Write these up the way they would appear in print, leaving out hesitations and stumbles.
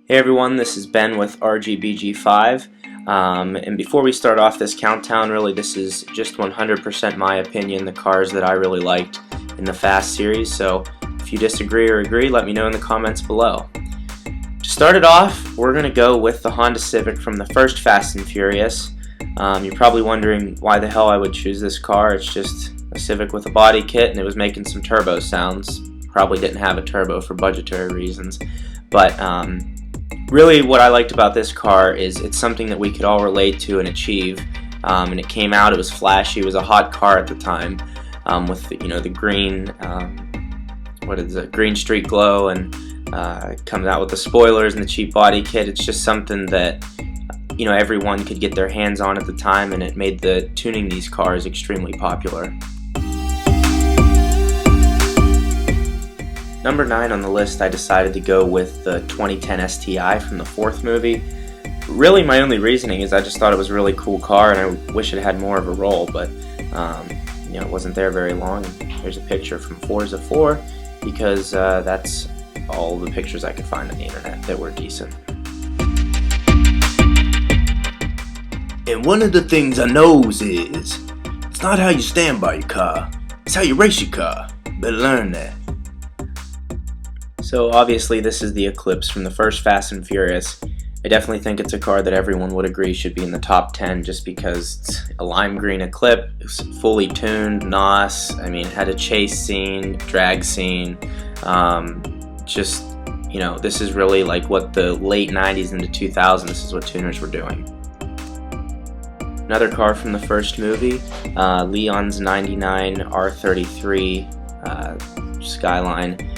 Hey everyone, this is Ben with RGBG5, and before we start off this countdown, really this is just 100% my opinion, the cars that I really liked in the Fast series, so if you disagree or agree, let me know in the comments below. To start it off, we're going to go with the Honda Civic from the first Fast and Furious. You're probably wondering why the hell I would choose this car. It's just a Civic with a body kit and it was making some turbo sounds. Probably didn't have a turbo for budgetary reasons, but really what I liked about this car is it's something that we could all relate to and achieve, and it came out, it was flashy, it was a hot car at the time, with the green, green street glow, and it comes out with the spoilers and the cheap body kit. It's just something that everyone could get their hands on at the time, and it made tuning these cars extremely popular. Number 9 on the list, I decided to go with the 2010 STI from the fourth movie. Really, my only reasoning is I just thought it was a really cool car, and I wish it had more of a role, but it wasn't there very long. Here's a picture from Forza 4, because that's all the pictures I could find on the internet that were decent. And one of the things I knows is, it's not how you stand by your car, it's how you race your car. Better learn that. So obviously this is the Eclipse from the first Fast and Furious. I definitely think it's a car that everyone would agree should be in the top 10 just because it's a lime green Eclipse, it's fully tuned, NOS, it had a chase scene, drag scene, this is really like what the late 90s into 2000s, this is what tuners were doing. Another car from the first movie, Leon's 99 R33 Skyline,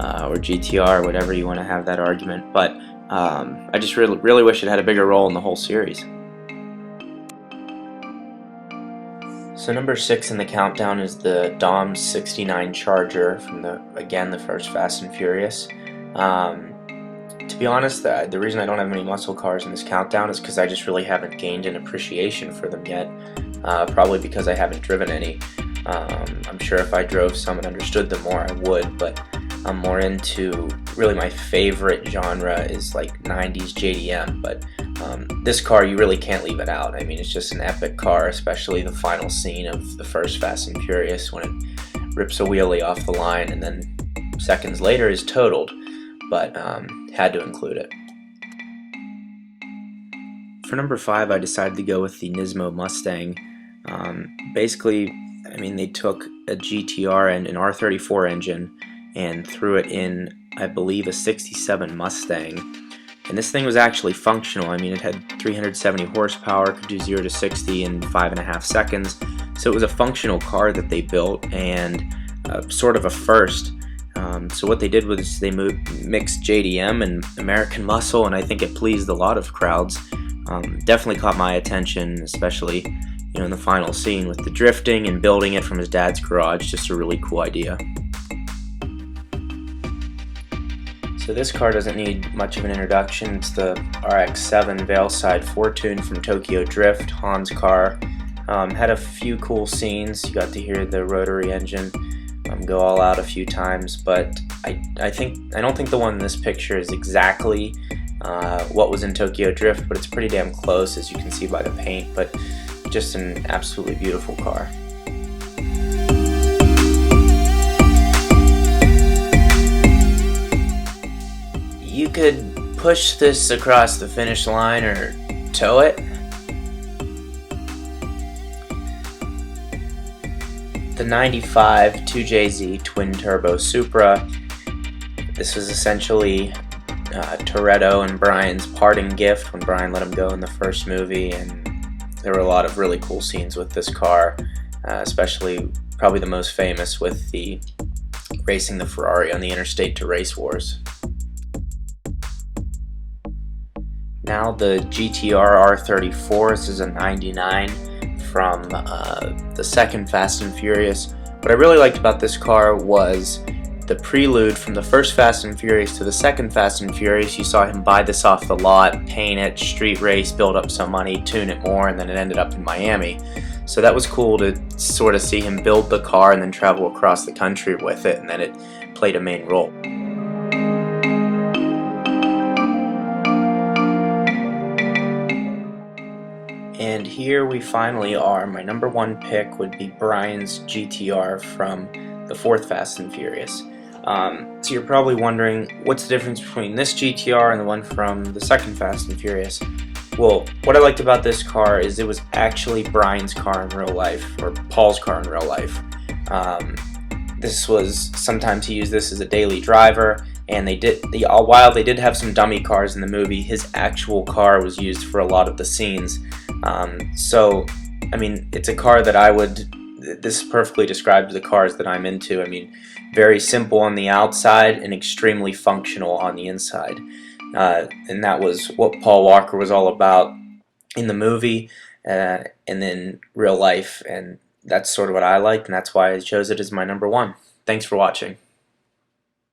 or GTR, whatever you want to have that argument, but I just really wish it had a bigger role in the whole series. So number 6 in the countdown is the Dom's 69 Charger from the first Fast and Furious. To be honest, the reason I don't have many muscle cars in this countdown is because I just really haven't gained an appreciation for them yet, probably because I haven't driven any. I'm sure if I drove some and understood them more I would, but I'm more into, really my favorite genre is like 90s JDM, but this car you really can't leave it out. It's just an epic car, especially the final scene of the first Fast and Furious when it rips a wheelie off the line and then seconds later is totaled, but had to include it. For number 5 I decided to go with the Nismo Mustang. Basically, they took a GTR and an R34 engine and threw it in, I believe, a 67 Mustang. And this thing was actually functional. It had 370 horsepower, could do 0 to 60 in 5.5 seconds. So it was a functional car that they built, and sort of a first. So what they did was they mixed JDM and American muscle, and I think it pleased a lot of crowds. Definitely caught my attention, especially in the final scene with the drifting and building it from his dad's garage. Just a really cool idea. So this car doesn't need much of an introduction. It's the RX-7 Veilside 4-tune from Tokyo Drift, Han's car. Had a few cool scenes. You got to hear the rotary engine go all out a few times, but I don't think the one in this picture is exactly what was in Tokyo Drift, but it's pretty damn close, as you can see by the paint. But just an absolutely beautiful car. You could push this across the finish line or tow it. The 95 2JZ twin turbo Supra. This was essentially Toretto and Brian's parting gift when Brian let him go in the first movie, and there were a lot of really cool scenes with this car, especially probably the most famous with the racing the Ferrari on the interstate to race wars. Now the GTR R34, this is a 99 from the second Fast and Furious. What I really liked about this car was the prelude from the first Fast and Furious to the second Fast and Furious. You saw him buy this off the lot, paint it, street race, build up some money, tune it more, and then it ended up in Miami. So that was cool to sort of see him build the car and then travel across the country with it, and then it played a main role. here we finally are. My number one pick would be Brian's GTR from the fourth Fast and Furious. So you're probably wondering, what's the difference between this GTR and the one from the second Fast and Furious? Well, what I liked about this car is it was actually Brian's car in real life, or Paul's car in real life. Sometimes he used this as a daily driver, and while they did have some dummy cars in the movie, his actual car was used for a lot of the scenes. So, I mean, it's a car that this perfectly describes the cars that I'm into. I mean, very simple on the outside and extremely functional on the inside. And that was what Paul Walker was all about in the movie and then real life. And that's sort of what I liked, and that's why I chose it as my number one. Thanks for watching.